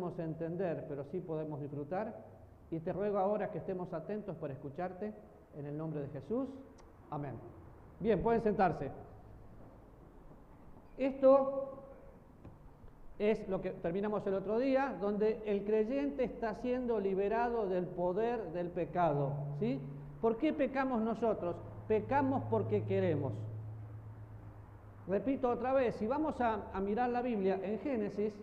podemos entender, pero sí podemos disfrutar. Y te ruego ahora que estemos atentos para escucharte, en el nombre de Jesús. Amén. Bien, pueden sentarse. Esto es lo que terminamos el otro día, donde el creyente está siendo liberado del poder del pecado, ¿sí? ¿Por qué pecamos nosotros? Pecamos porque queremos. Repito otra vez, si vamos a mirar la Biblia, en Génesis,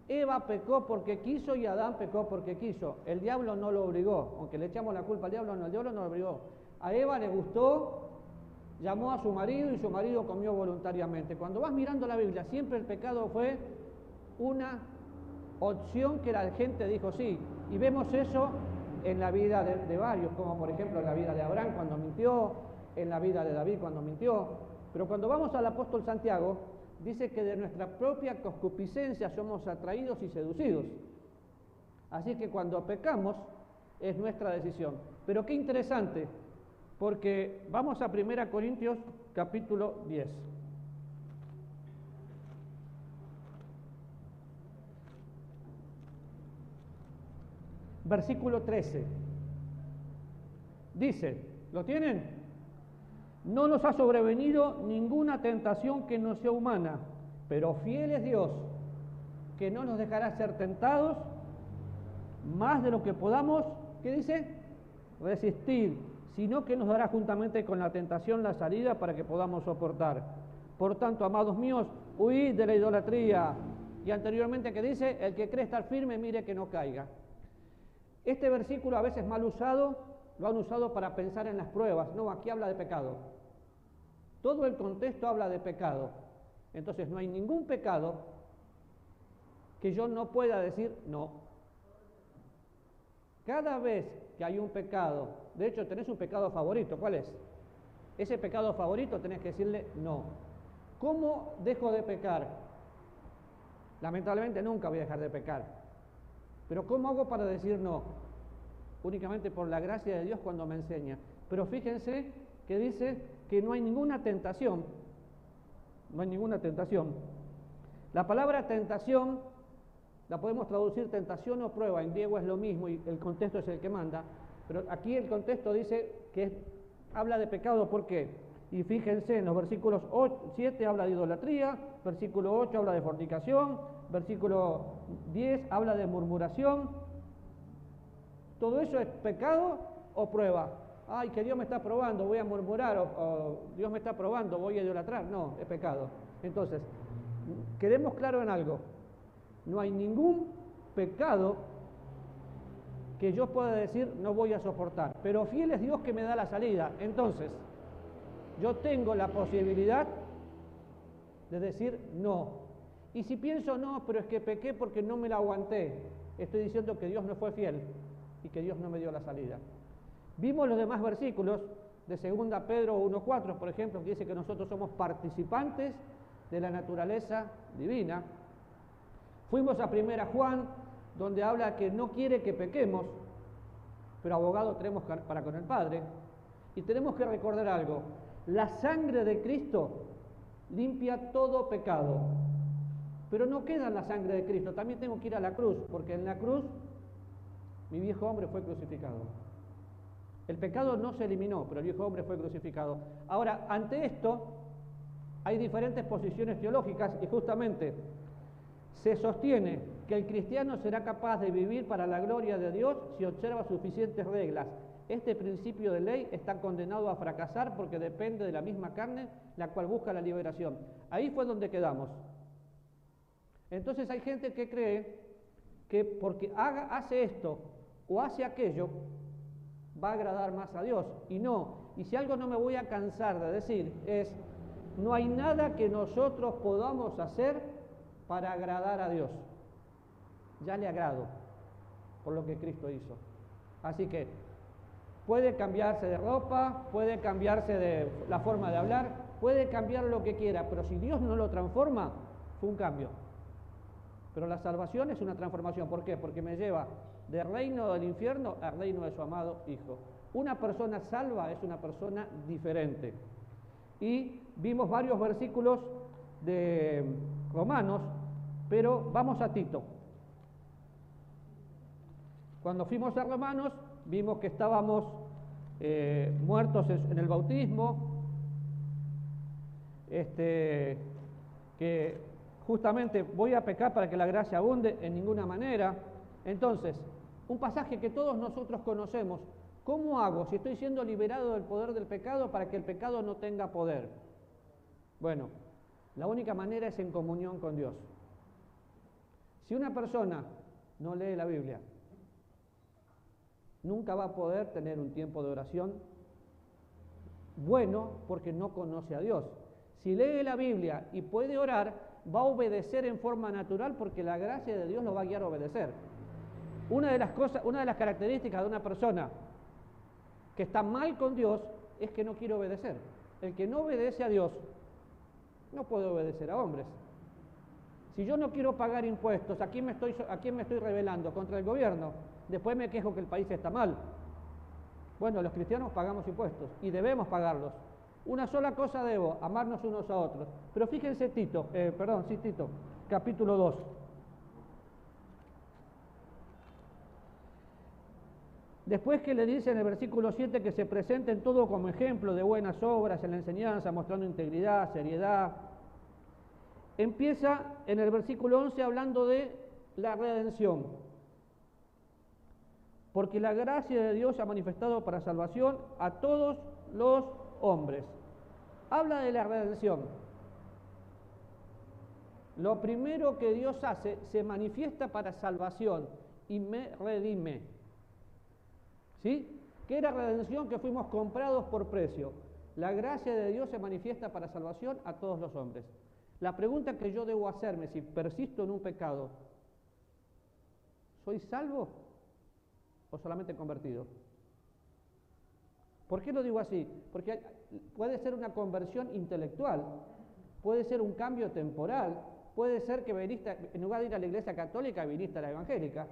Eva pecó porque quiso y Adán pecó porque quiso. El diablo no lo obligó, aunque le echamos la culpa al diablo, no, el diablo no lo obligó. A Eva le gustó, llamó a su marido y su marido comió voluntariamente. Cuando vas mirando la Biblia, siempre el pecado fue una opción que la gente dijo sí. Y vemos eso en la vida de varios, como por ejemplo en la vida de Abraham cuando mintió, en la vida de David cuando mintió. Pero cuando vamos al apóstol Santiago, dice que de nuestra propia concupiscencia somos atraídos y seducidos. Así que cuando pecamos es nuestra decisión. Pero qué interesante, porque vamos a 1 Corintios capítulo 10. Versículo 13. Dice, ¿lo tienen? No nos ha sobrevenido ninguna tentación que no sea humana, pero fiel es Dios, que no nos dejará ser tentados más de lo que podamos, ¿qué dice? Resistir, sino que nos dará juntamente con la tentación la salida para que podamos soportar. Por tanto, amados míos, huid de la idolatría. Y anteriormente, ¿qué dice? El que cree estar firme, mire que no caiga. Este versículo a veces mal usado, lo han usado para pensar en las pruebas. No, aquí habla de pecado. Todo el contexto habla de pecado. Entonces no hay ningún pecado que yo no pueda decir no. Cada vez que hay un pecado, de hecho tenés un pecado favorito, ¿cuál es? Ese pecado favorito tenés que decirle no. ¿Cómo dejo de pecar? Lamentablemente nunca voy a dejar de pecar. Pero ¿cómo hago para decir no? Únicamente por la gracia de Dios cuando me enseña. Pero fíjense que dice que no hay ninguna tentación. No hay ninguna tentación. La palabra tentación la podemos traducir tentación o prueba. En griego es lo mismo y el contexto es el que manda. Pero aquí el contexto dice que habla de pecado. ¿Por qué? Y fíjense, en los versículos 7 habla de idolatría, versículo 8 habla de fornicación, versículo 10 habla de murmuración. ¿Todo eso es pecado o prueba? Ay, que Dios me está probando, voy a murmurar, o Dios me está probando, voy a idolatrar. No, es pecado. Entonces, quedemos claros en algo. No hay ningún pecado que yo pueda decir no voy a soportar. Pero fiel es Dios que me da la salida. Entonces, yo tengo la posibilidad de decir no. Y si pienso no, pero es que pequé porque no me la aguanté, estoy diciendo que Dios no fue fiel y que Dios no me dio la salida. Vimos los demás versículos de 2 Pedro 1:4, por ejemplo, que dice que nosotros somos participantes de la naturaleza divina. Fuimos a 1 Juan, donde habla que no quiere que pequemos, pero abogado tenemos para con el Padre. Y tenemos que recordar algo: la sangre de Cristo limpia todo pecado. Pero no queda en la sangre de Cristo, también tengo que ir a la cruz, porque en la cruz mi viejo hombre fue crucificado. El pecado no se eliminó, pero el viejo hombre fue crucificado. Ahora, ante esto, hay diferentes posiciones teológicas y justamente se sostiene que el cristiano será capaz de vivir para la gloria de Dios si observa suficientes reglas. Este principio de ley está condenado a fracasar porque depende de la misma carne, la cual busca la liberación. Ahí fue donde quedamos. Entonces hay gente que cree que porque hace esto o hace aquello, va a agradar más a Dios. Y no. Y si algo no me voy a cansar de decir es, no hay nada que nosotros podamos hacer para agradar a Dios. Ya le agrado por lo que Cristo hizo. Así que puede cambiarse de ropa, puede cambiarse de la forma de hablar, puede cambiar lo que quiera, pero si Dios no lo transforma, fue un cambio. Pero la salvación es una transformación. ¿Por qué? Porque me lleva del reino del infierno al reino de su amado Hijo. Una persona salva es una persona diferente. Y vimos varios versículos de Romanos, pero vamos a Tito. Cuando fuimos a Romanos, vimos que estábamos muertos en el bautismo, que justamente voy a pecar para que la gracia abunde en ninguna manera. Entonces, un pasaje que todos nosotros conocemos. ¿Cómo hago si estoy siendo liberado del poder del pecado para que el pecado no tenga poder? Bueno, la única manera es en comunión con Dios. Si una persona no lee la Biblia, nunca va a poder tener un tiempo de oración bueno porque no conoce a Dios. Si lee la Biblia y puede orar, va a obedecer en forma natural porque la gracia de Dios lo va a guiar a obedecer. Una de las características de una persona que está mal con Dios es que no quiere obedecer. El que no obedece a Dios no puede obedecer a hombres. Si yo no quiero pagar impuestos, ¿a quién me estoy rebelando? Contra el gobierno. Después me quejo que el país está mal. Bueno, los cristianos pagamos impuestos y debemos pagarlos. Una sola cosa debo, amarnos unos a otros. Pero fíjense Tito, capítulo 2. Después que le dice en el versículo 7 que se presenten todo como ejemplo de buenas obras en la enseñanza, mostrando integridad, seriedad, empieza en el versículo 11 hablando de la redención. Porque la gracia de Dios se ha manifestado para salvación a todos los hombres. Habla de la redención. Lo primero que Dios hace, se manifiesta para salvación y me redime. ¿Sí? ¿Qué era redención? Que fuimos comprados por precio. La gracia de Dios se manifiesta para salvación a todos los hombres. La pregunta que yo debo hacerme si persisto en un pecado, ¿soy salvo o solamente convertido? ¿Por qué lo digo así? Porque puede ser una conversión intelectual, puede ser un cambio temporal, puede ser que en lugar de ir a la iglesia católica, viniste a la evangélica,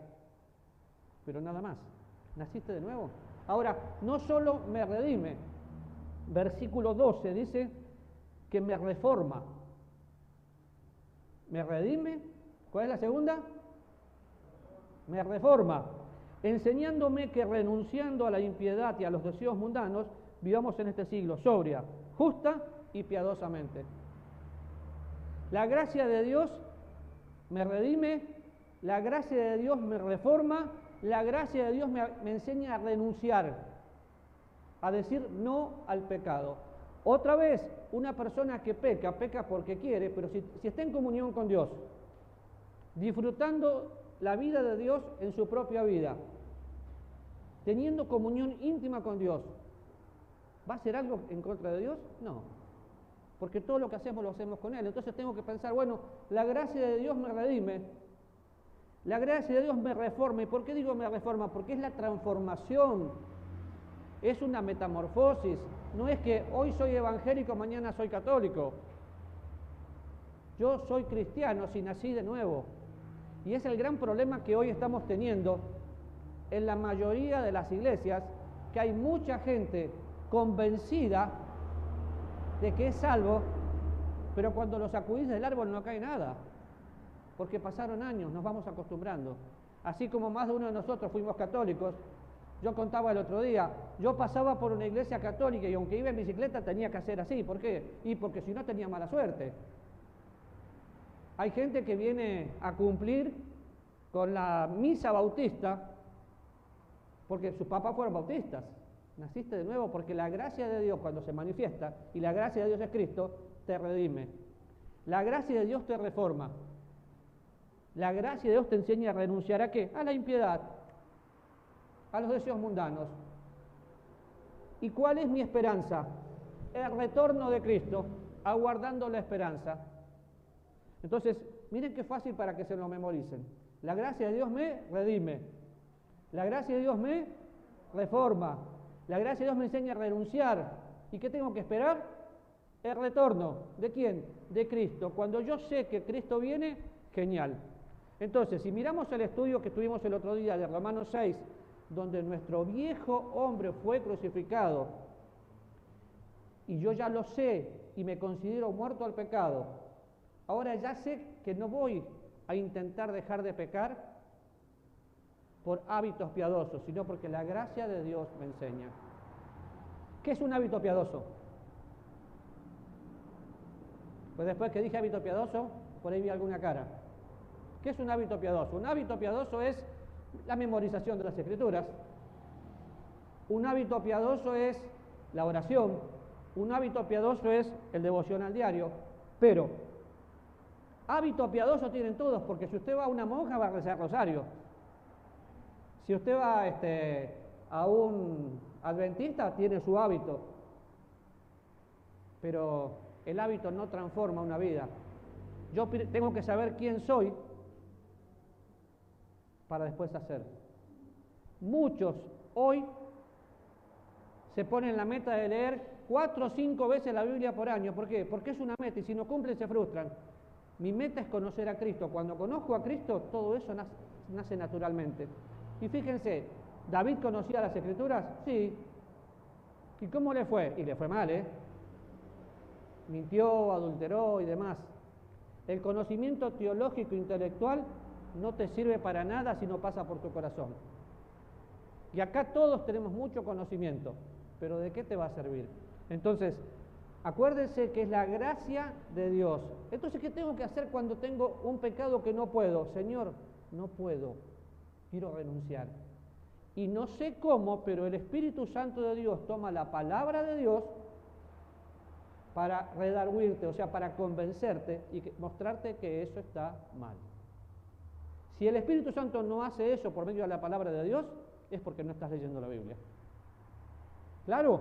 pero nada más. ¿Naciste de nuevo? Ahora, no solo me redime, versículo 12 dice que me reforma. ¿Me redime? ¿Cuál es la segunda? Me reforma, enseñándome que renunciando a la impiedad y a los deseos mundanos, vivamos en este siglo sobria, justa y piadosamente. La gracia de Dios me redime, la gracia de Dios me reforma, la gracia de Dios me enseña a renunciar, a decir no al pecado. Otra vez, una persona que peca porque quiere, pero si está en comunión con Dios, disfrutando la vida de Dios en su propia vida, teniendo comunión íntima con Dios, ¿va a hacer algo en contra de Dios? No, porque todo lo que hacemos lo hacemos con Él. Entonces tengo que pensar, bueno, la gracia de Dios me redime, la gracia de Dios me reforma. ¿Y por qué digo me reforma? Porque es la transformación, es una metamorfosis. No es que hoy soy evangélico, mañana soy católico. Yo soy cristiano si nací de nuevo. Y es el gran problema que hoy estamos teniendo en la mayoría de las iglesias, que hay mucha gente convencida de que es salvo, pero cuando lo sacudís del árbol no cae nada, porque pasaron años, nos vamos acostumbrando. Así como más de uno de nosotros fuimos católicos, yo contaba el otro día, yo pasaba por una iglesia católica y aunque iba en bicicleta tenía que hacer así. ¿Por qué? Y porque si no tenía mala suerte. Hay gente que viene a cumplir con la misa bautista porque sus papás fueron bautistas. Naciste de nuevo porque la gracia de Dios cuando se manifiesta, y la gracia de Dios es Cristo, te redime. La gracia de Dios te reforma. La gracia de Dios te enseña a renunciar ¿a qué? A la impiedad, a los deseos mundanos. ¿Y cuál es mi esperanza? El retorno de Cristo, aguardando la esperanza. Entonces, miren qué fácil para que se lo memoricen. La gracia de Dios me redime. La gracia de Dios me reforma. La gracia de Dios me enseña a renunciar. ¿Y qué tengo que esperar? El retorno. ¿De quién? De Cristo. Cuando yo sé que Cristo viene, genial. Entonces, si miramos el estudio que tuvimos el otro día de Romanos 6, donde nuestro viejo hombre fue crucificado, y yo ya lo sé y me considero muerto al pecado, ahora ya sé que no voy a intentar dejar de pecar, por hábitos piadosos, sino porque la gracia de Dios me enseña. ¿Qué es un hábito piadoso? Pues después que dije hábito piadoso, por ahí vi alguna cara. ¿Qué es un hábito piadoso? Un hábito piadoso es la memorización de las Escrituras. Un hábito piadoso es la oración. Un hábito piadoso es el devocional diario. Pero hábito piadoso tienen todos, porque si usted va a una monja va a rezar rosario. Si usted va a un adventista, tiene su hábito. Pero el hábito no transforma una vida. Yo tengo que saber quién soy para después hacer. Muchos hoy se ponen la meta de leer 4 o 5 veces la Biblia por año. ¿Por qué? Porque es una meta y si no cumplen se frustran. Mi meta es conocer a Cristo. Cuando conozco a Cristo, todo eso nace naturalmente. Y fíjense, ¿David conocía las Escrituras? Sí. ¿Y cómo le fue? Y le fue mal, mintió, adulteró y demás. El conocimiento teológico e intelectual no te sirve para nada si no pasa por tu corazón. Y acá todos tenemos mucho conocimiento, pero ¿de qué te va a servir? Entonces, acuérdense que es la gracia de Dios. Entonces, ¿qué tengo que hacer cuando tengo un pecado que no puedo? Señor, no puedo, quiero renunciar. Y no sé cómo, pero el Espíritu Santo de Dios toma la palabra de Dios para redarguirte, o sea, para convencerte y mostrarte que eso está mal. Si el Espíritu Santo no hace eso por medio de la palabra de Dios, es porque no estás leyendo la Biblia. ¿Claro?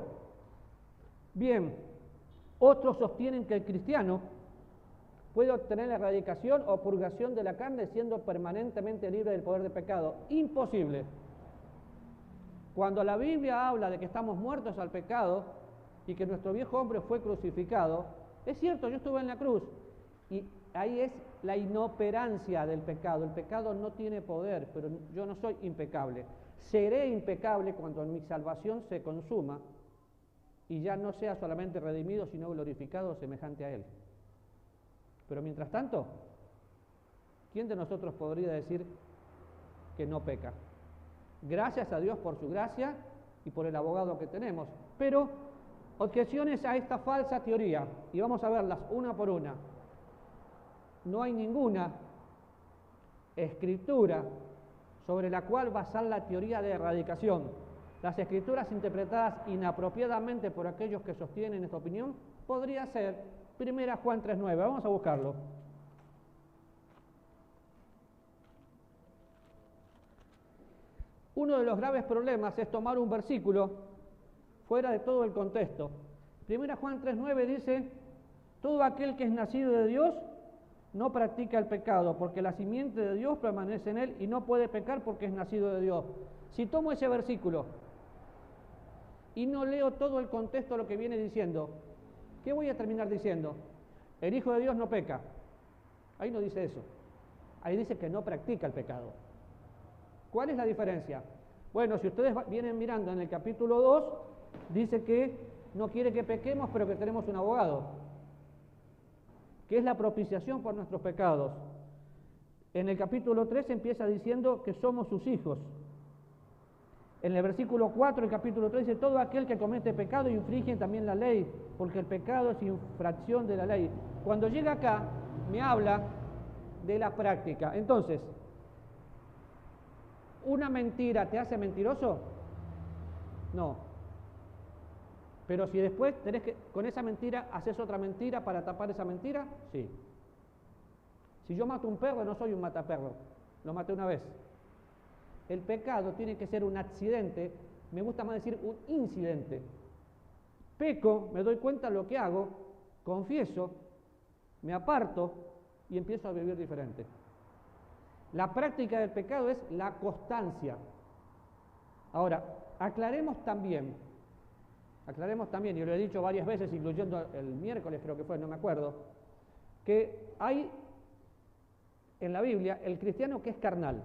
Bien, otros sostienen que el cristiano puede obtener la erradicación o purgación de la carne siendo permanentemente libre del poder de pecado. Imposible. Cuando la Biblia habla de que estamos muertos al pecado y que nuestro viejo hombre fue crucificado, es cierto, yo estuve en la cruz y ahí es la inoperancia del pecado. El pecado no tiene poder, pero yo no soy impecable. Seré impecable cuando mi salvación se consuma y ya no sea solamente redimido, sino glorificado semejante a Él. Pero mientras tanto, ¿quién de nosotros podría decir que no peca? Gracias a Dios por su gracia y por el abogado que tenemos. Pero objeciones a esta falsa teoría, y vamos a verlas una por una. No hay ninguna escritura sobre la cual basar la teoría de erradicación. Las escrituras interpretadas inapropiadamente por aquellos que sostienen esta opinión podría ser 1 Juan 3:9. Vamos a buscarlo. Uno de los graves problemas es tomar un versículo fuera de todo el contexto. 1 Juan 3:9 dice: todo aquel que es nacido de Dios no practica el pecado, porque la simiente de Dios permanece en él y no puede pecar porque es nacido de Dios. Si tomo ese versículo y no leo todo el contexto de lo que viene diciendo, ¿qué voy a terminar diciendo? El Hijo de Dios no peca. Ahí no dice eso. Ahí dice que no practica el pecado. ¿Cuál es la diferencia? Bueno, si ustedes vienen mirando en el capítulo 2, dice que no quiere que pequemos, pero que tenemos un abogado, que es la propiciación por nuestros pecados. En el capítulo 3 empieza diciendo que somos sus hijos. En el versículo 4 del capítulo 3 dice: todo aquel que comete pecado infringe también la ley, porque el pecado es infracción de la ley. Cuando llega acá, me habla de la práctica. Entonces, ¿una mentira te hace mentiroso? No. Pero si después con esa mentira haces otra mentira para tapar esa mentira, sí. Si yo mato un perro, no soy un mataperro, lo maté una vez. El pecado tiene que ser un accidente, me gusta más decir un incidente. Peco, me doy cuenta de lo que hago, confieso, me aparto y empiezo a vivir diferente. La práctica del pecado es la constancia. Ahora, aclaremos también, y lo he dicho varias veces, incluyendo el miércoles creo que fue, no me acuerdo, que hay en la Biblia el cristiano que es carnal,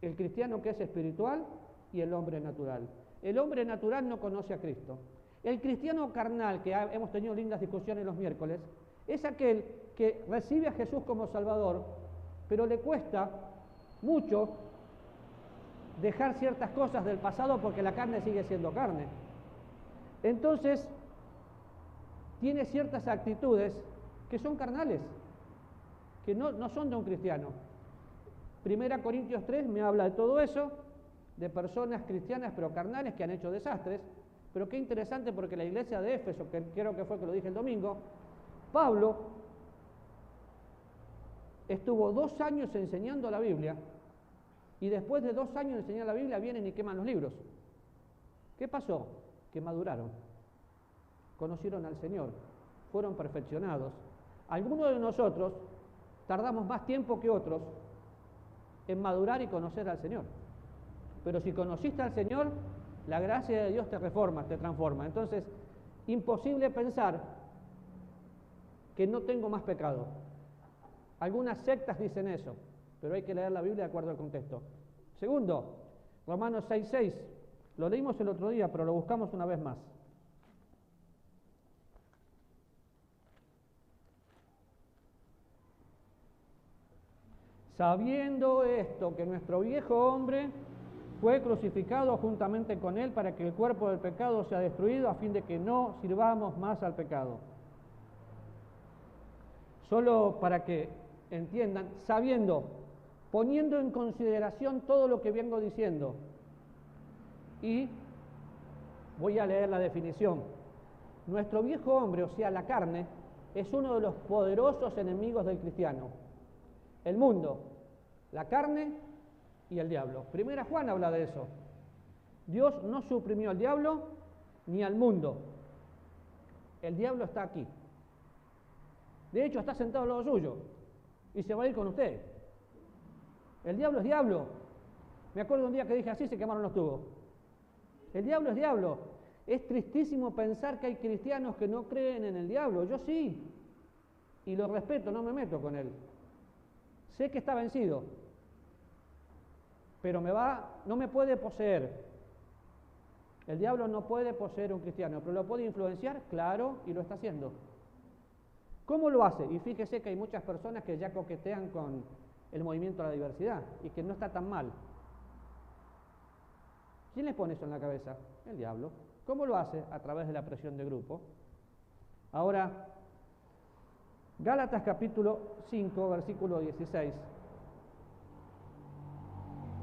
el cristiano que es espiritual y el hombre natural. El hombre natural no conoce a Cristo. El cristiano carnal, que hemos tenido lindas discusiones los miércoles, es aquel que recibe a Jesús como Salvador, pero le cuesta mucho dejar ciertas cosas del pasado porque la carne sigue siendo carne. Entonces, tiene ciertas actitudes que son carnales, que no son de un cristiano. 1 Corintios 3 me habla de todo eso, de personas cristianas pero carnales que han hecho desastres. Pero qué interesante, porque la iglesia de Éfeso, que creo que fue que lo dije el domingo, Pablo estuvo 2 años enseñando la Biblia, y después de 2 años de enseñar la Biblia vienen y queman los libros. ¿Qué pasó? Que maduraron, conocieron al Señor, fueron perfeccionados. Algunos de nosotros tardamos más tiempo que otros en madurar y conocer al Señor. Pero si conociste al Señor, la gracia de Dios te reforma, te transforma. Entonces, imposible pensar que no tengo más pecado. Algunas sectas dicen eso, pero hay que leer la Biblia de acuerdo al contexto. Segundo, Romanos 6:6. Lo leímos el otro día, pero lo buscamos una vez más. Sabiendo esto, que nuestro viejo hombre fue crucificado juntamente con él para que el cuerpo del pecado sea destruido, a fin de que no sirvamos más al pecado. Solo para que entiendan, sabiendo, poniendo en consideración todo lo que vengo diciendo. Y voy a leer la definición. Nuestro viejo hombre, o sea, la carne, es uno de los poderosos enemigos del cristiano. El mundo, la carne y el diablo. Primera Juan habla de eso. Dios no suprimió al diablo ni al mundo. El diablo está aquí. De hecho, está sentado al lado suyo y se va a ir con usted. El diablo es diablo. Me acuerdo un día que dije así, se quemaron los tubos. El diablo es diablo. Es tristísimo pensar que hay cristianos que no creen en el diablo. Yo sí. Y lo respeto, no me meto con él. Sé que está vencido, pero no me puede poseer. El diablo no puede poseer a un cristiano, pero lo puede influenciar, claro, y lo está haciendo. ¿Cómo lo hace? Y fíjese que hay muchas personas que ya coquetean con el movimiento de la diversidad y que no está tan mal. ¿Quién le pone eso en la cabeza? El diablo. ¿Cómo lo hace? A través de la presión de grupo. Ahora, Gálatas capítulo 5, versículo 16.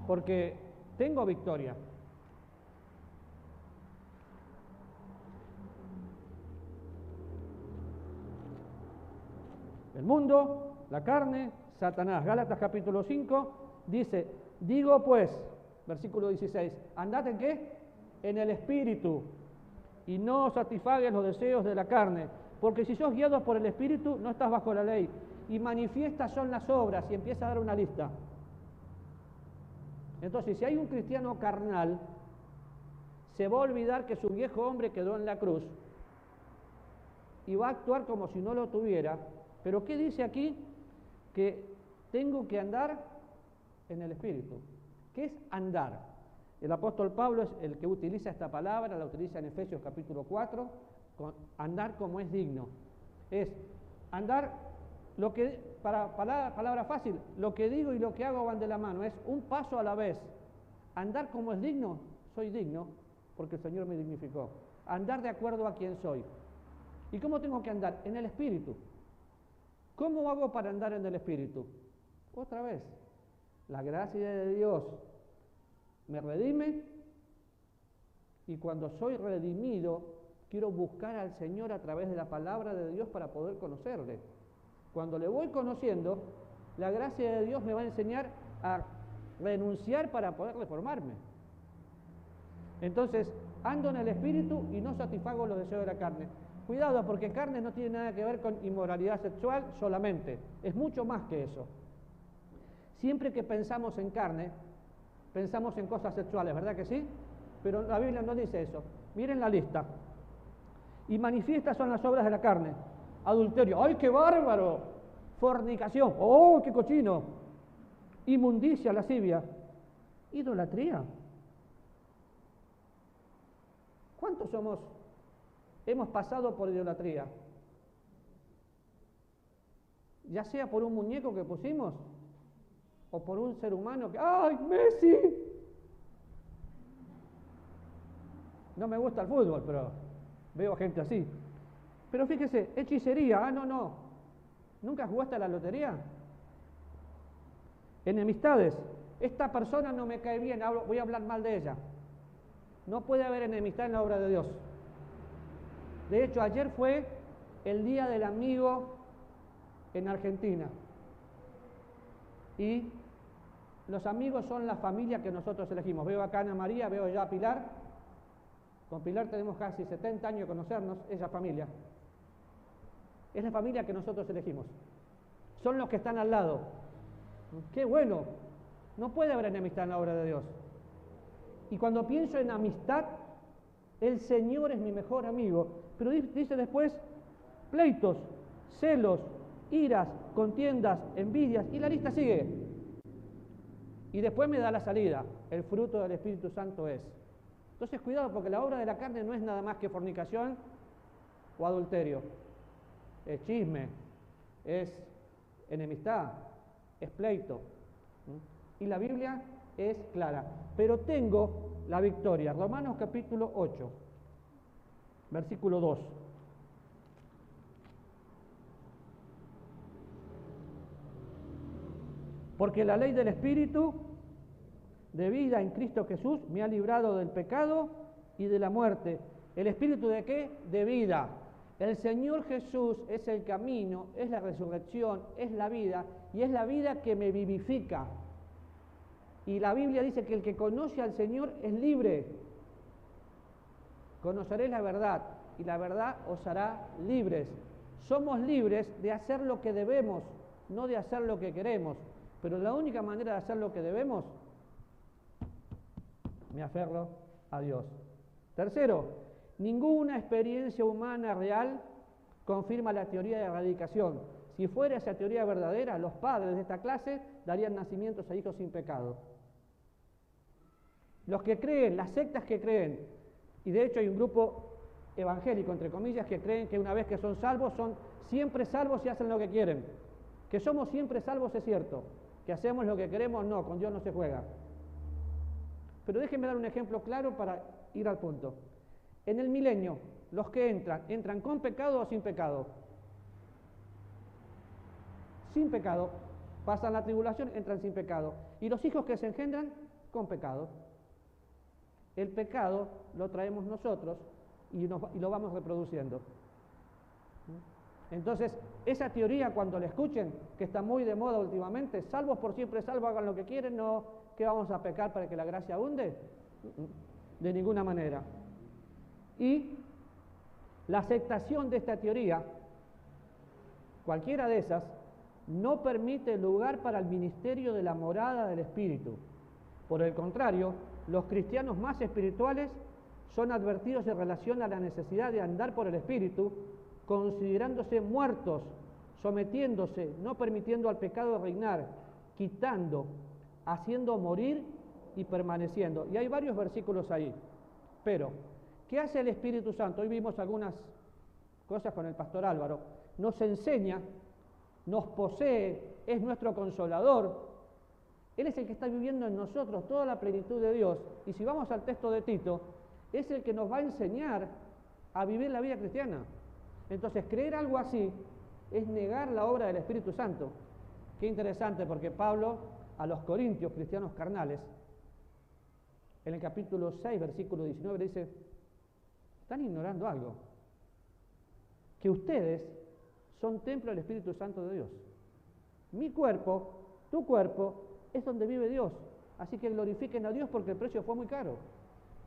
Porque tengo victoria. El mundo, la carne, Satanás. Gálatas capítulo 5 dice, digo pues, versículo 16, andad en ¿qué? En el Espíritu, y no satisfagues los deseos de la carne, porque si sos guiados por el Espíritu, no estás bajo la ley. Y manifiestas son las obras, y empieza a dar una lista. Entonces, si hay un cristiano carnal, se va a olvidar que su viejo hombre quedó en la cruz, y va a actuar como si no lo tuviera. Pero ¿qué dice aquí? Que tengo que andar en el Espíritu. ¿Qué es andar? El apóstol Pablo es el que utiliza esta palabra, la utiliza en Efesios capítulo 4, andar como es digno. Es andar, palabra fácil, lo que digo y lo que hago van de la mano, es un paso a la vez. Andar como es digno, soy digno porque el Señor me dignificó. Andar de acuerdo a quien soy. ¿Y cómo tengo que andar? En el Espíritu. ¿Cómo hago para andar en el Espíritu? Otra vez, la gracia de Dios me redime, y cuando soy redimido, quiero buscar al Señor a través de la palabra de Dios para poder conocerle. Cuando le voy conociendo, la gracia de Dios me va a enseñar a renunciar para poder reformarme. Entonces, ando en el Espíritu y no satisfago los deseos de la carne. Cuidado, porque carne no tiene nada que ver con inmoralidad sexual solamente, es mucho más que eso. Siempre que pensamos en carne, pensamos en cosas sexuales, ¿verdad que sí? Pero la Biblia no dice eso. Miren la lista. Y manifiestas son las obras de la carne. Adulterio, ¡ay, qué bárbaro! Fornicación, ¡oh, qué cochino! Inmundicia, lascivia. Idolatría. ¿Cuántos hemos pasado por idolatría? Ya sea por un muñeco que pusimos, o por un ser humano que, ¡ay, Messi! No me gusta el fútbol, pero veo gente así. Pero fíjese, hechicería, no. ¿Nunca jugaste a la lotería? Enemistades. Esta persona no me cae bien, voy a hablar mal de ella. No puede haber enemistad en la obra de Dios. De hecho, ayer fue el Día del Amigo en Argentina. Y los amigos son la familia que nosotros elegimos. Veo acá a Ana María, veo ya a Pilar. Con Pilar tenemos casi 70 años de conocernos, esa familia. Es la familia que nosotros elegimos. Son los que están al lado. ¡Qué bueno! No puede haber enemistad en la obra de Dios. Y cuando pienso en amistad, el Señor es mi mejor amigo. Pero dice después, pleitos, celos, iras, contiendas, envidias, y la lista sigue. Y después me da la salida. El fruto del Espíritu Santo es. Entonces, cuidado, porque la obra de la carne no es nada más que fornicación o adulterio. Es chisme, es enemistad, es pleito. Y la Biblia es clara. Pero tengo la victoria. Romanos capítulo 8, versículo 2. Porque la ley del Espíritu de vida en Cristo Jesús me ha librado del pecado y de la muerte. ¿El Espíritu de qué? De vida. El Señor Jesús es el camino, es la resurrección, es la vida, y es la vida que me vivifica. Y la Biblia dice que el que conoce al Señor es libre. Conoceréis la verdad, y la verdad os hará libres. Somos libres de hacer lo que debemos, no de hacer lo que queremos. Pero la única manera de hacer lo que debemos, me aferro a Dios. Tercero, ninguna experiencia humana real confirma la teoría de erradicación. Si fuera esa teoría verdadera, los padres de esta clase darían nacimientos a hijos sin pecado. Los que creen, las sectas que creen, y de hecho hay un grupo evangélico, entre comillas, que creen que una vez que son salvos, son siempre salvos y hacen lo que quieren. Que somos siempre salvos es cierto, que hacemos lo que queremos, no, con Dios no se juega. Pero déjenme dar un ejemplo claro para ir al punto. En el milenio, los que ¿entran con pecado o sin pecado? Sin pecado. Pasan la tribulación, entran sin pecado. Y los hijos que se engendran, con pecado. El pecado lo traemos nosotros y lo vamos reproduciendo. Entonces, esa teoría, cuando la escuchen, que está muy de moda últimamente, salvos por siempre salvos, hagan lo que quieren, no, ¿qué vamos a pecar para que la gracia abunde? De ninguna manera. Y la aceptación de esta teoría, cualquiera de esas, no permite lugar para el ministerio de la morada del Espíritu. Por el contrario, los cristianos más espirituales son advertidos en relación a la necesidad de andar por el Espíritu, considerándose muertos, sometiéndose, no permitiendo al pecado reinar, quitando, haciendo morir y permaneciendo. Y hay varios versículos ahí. Pero, ¿qué hace el Espíritu Santo? Hoy vimos algunas cosas con el pastor Álvaro. Nos enseña, nos posee, es nuestro consolador. Él es el que está viviendo en nosotros toda la plenitud de Dios. Y si vamos al texto de Tito, es el que nos va a enseñar a vivir la vida cristiana. Entonces, creer algo así es negar la obra del Espíritu Santo. Qué interesante, porque Pablo a los corintios, cristianos carnales, en el capítulo 6, versículo 19, dice, están ignorando algo, que ustedes son templo del Espíritu Santo de Dios. Mi cuerpo, tu cuerpo, es donde vive Dios. Así que glorifiquen a Dios porque el precio fue muy caro.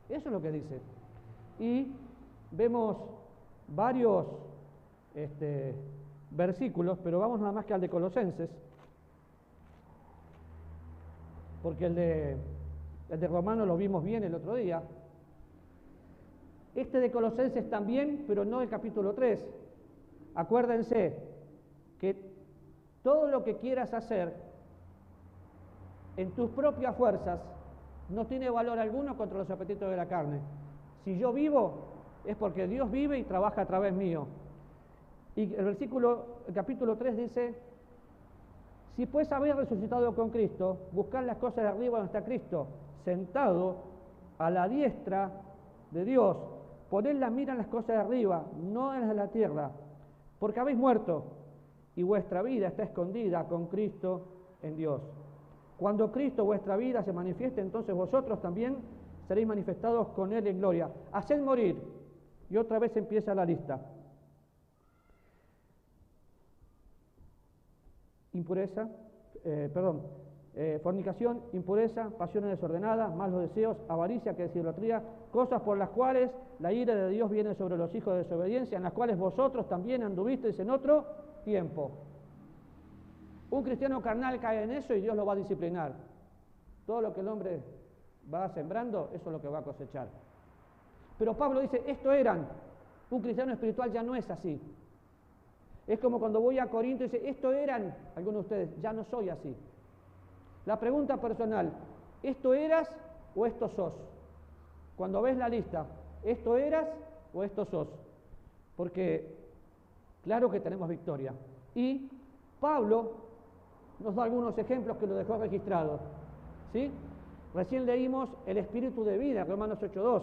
Eso es lo que dice. Y vemos varios versículos, pero vamos nada más que al de Colosenses, porque el de Romanos lo vimos bien el otro día. Este de Colosenses también, pero no el capítulo 3. Acuérdense que todo lo que quieras hacer en tus propias fuerzas no tiene valor alguno contra los apetitos de la carne. Si yo vivo, es porque Dios vive y trabaja a través mío. Y el capítulo 3 dice, Si pues habéis resucitado con Cristo, buscad las cosas de arriba donde está Cristo, sentado a la diestra de Dios. Poned la mira en las cosas de arriba, no en las de la tierra, porque habéis muerto y vuestra vida está escondida con Cristo en Dios. Cuando Cristo, vuestra vida, se manifieste, entonces vosotros también seréis manifestados con Él en gloria. Haced morir. Y otra vez empieza la lista. Fornicación, impureza, pasiones desordenadas, malos deseos, avaricia, que es idolatría, cosas por las cuales la ira de Dios viene sobre los hijos de desobediencia, en las cuales vosotros también anduvisteis en otro tiempo. Un cristiano carnal cae en eso y Dios lo va a disciplinar. Todo lo que el hombre va sembrando, eso es lo que va a cosechar. Pero Pablo dice, esto eran. Un cristiano espiritual ya no es así. Es como cuando voy a Corinto y dice, esto eran algunos de ustedes, ya no soy así. La pregunta personal, ¿esto eras o esto sos? Cuando ves la lista, ¿esto eras o esto sos? Porque claro que tenemos victoria. Y Pablo nos da algunos ejemplos que lo dejó registrado. ¿Sí? Recién leímos el espíritu de vida, Romanos 8:2.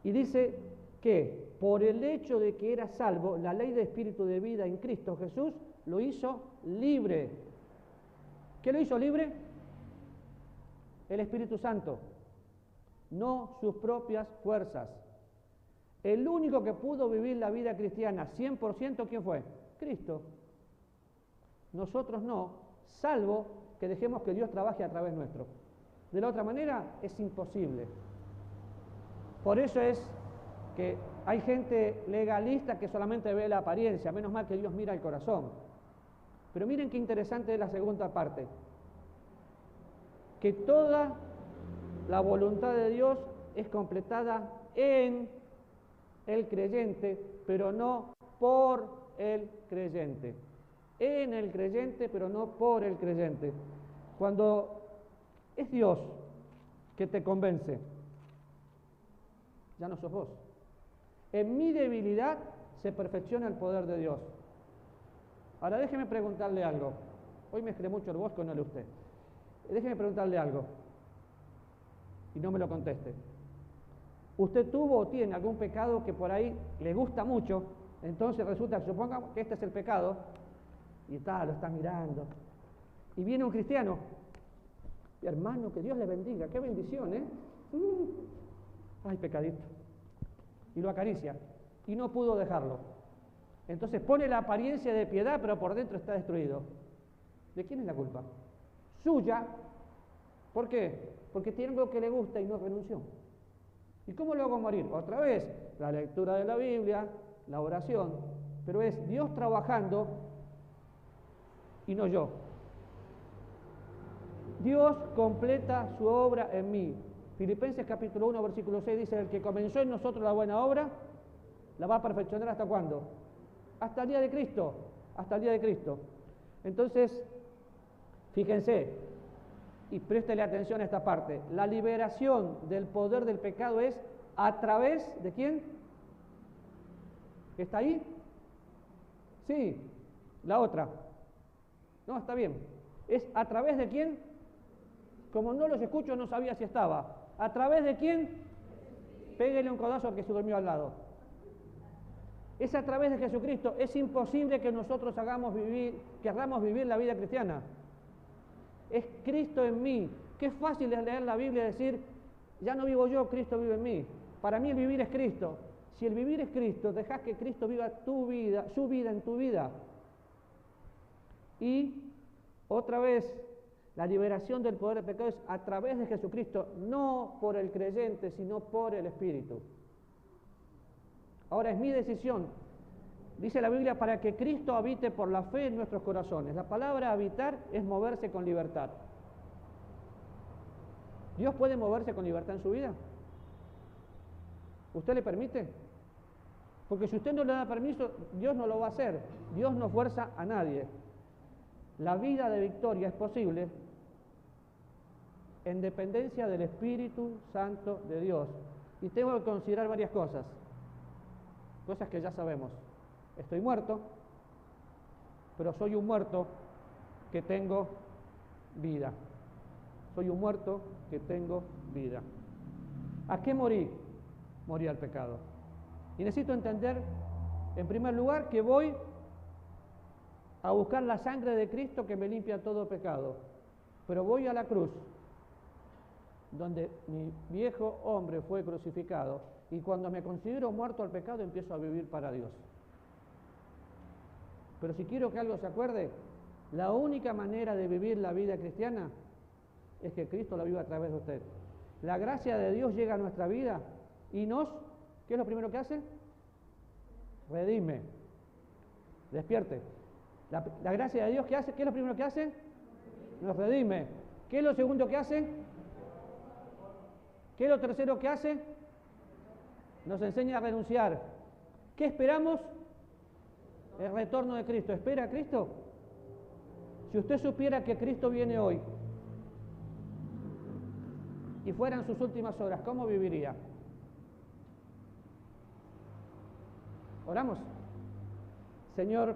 Y dice que por el hecho de que era salvo, la ley de espíritu de vida en Cristo Jesús lo hizo libre. ¿Qué lo hizo libre? El Espíritu Santo, no sus propias fuerzas. El único que pudo vivir la vida cristiana 100%, ¿quién fue? Cristo. Nosotros no, salvo que dejemos que Dios trabaje a través nuestro. De la otra manera es imposible. Por eso es que hay gente legalista que solamente ve la apariencia, menos mal que Dios mira el corazón. Pero miren qué interesante es la segunda parte, que toda la voluntad de Dios es completada en el creyente, pero no por el creyente. En el creyente, pero no por el creyente. Cuando es Dios que te convence, ya no sos vos. En mi debilidad se perfecciona el poder de Dios. Ahora déjeme preguntarle algo. Hoy mezclé mucho el bosco, no le usted. Déjeme preguntarle algo. Y no me lo conteste. ¿Usted tuvo o tiene algún pecado que por ahí le gusta mucho? Entonces resulta que supongamos que este es el pecado. Y lo está mirando. Y viene un cristiano. Hermano, que Dios le bendiga. Qué bendición, ¿eh? Ay, pecadito. Y lo acaricia. Y no pudo dejarlo. Entonces pone la apariencia de piedad, pero por dentro está destruido. ¿De quién es la culpa? Suya. ¿Por qué? Porque tiene algo que le gusta y no renunció. ¿Y cómo lo hago morir? Otra vez, la lectura de la Biblia, la oración, pero es Dios trabajando y no yo. Dios completa su obra en mí. Filipenses capítulo 1, versículo 6 dice, el que comenzó en nosotros la buena obra, la va a perfeccionar ¿hasta cuándo? Hasta el día de Cristo, hasta el día de Cristo. Entonces, fíjense, y préstele atención a esta parte, la liberación del poder del pecado es a través de ¿quién? ¿Está ahí? Sí, la otra. No, está bien. ¿Es a través de quién? Como no los escucho, no sabía si estaba. ¿A través de quién? Péguele un codazo al que se durmió al lado. Es a través de Jesucristo. Es imposible que nosotros querramos vivir la vida cristiana. Es Cristo en mí. Qué fácil es leer la Biblia y decir, ya no vivo yo, Cristo vive en mí. Para mí el vivir es Cristo. Si el vivir es Cristo, dejás que Cristo viva tu vida, su vida en tu vida. Y otra vez, la liberación del poder del pecado es a través de Jesucristo, no por el creyente, sino por el Espíritu. Ahora es mi decisión. Dice la Biblia, para que Cristo habite por la fe en nuestros corazones. La palabra habitar es moverse con libertad. ¿Dios puede moverse con libertad en su vida? ¿Usted le permite? Porque si usted no le da permiso, Dios no lo va a hacer. Dios no fuerza a nadie. La vida de victoria es posible en dependencia del Espíritu Santo de Dios. Y tengo que considerar varias cosas. Cosas que ya sabemos. Estoy muerto, pero soy un muerto que tengo vida. Soy un muerto que tengo vida. ¿A qué morí? Morí al pecado. Y necesito entender, en primer lugar, que voy a buscar la sangre de Cristo que me limpia todo pecado. Pero voy a la cruz, donde mi viejo hombre fue crucificado, y cuando me considero muerto al pecado, empiezo a vivir para Dios. Pero si quiero que algo se acuerde, la única manera de vivir la vida cristiana es que Cristo la viva a través de usted. La gracia de Dios llega a nuestra vida y ¿qué es lo primero que hace? Redime. Despierte. La gracia de Dios, ¿qué hace? ¿Qué es lo primero que hace? Nos redime. ¿Qué es lo segundo que hace? ¿Qué es lo tercero que hace? Nos enseña a renunciar. ¿Qué esperamos? El retorno de Cristo. ¿Espera a Cristo? Si usted supiera que Cristo viene hoy y fueran sus últimas horas, ¿cómo viviría? Oramos. Señor,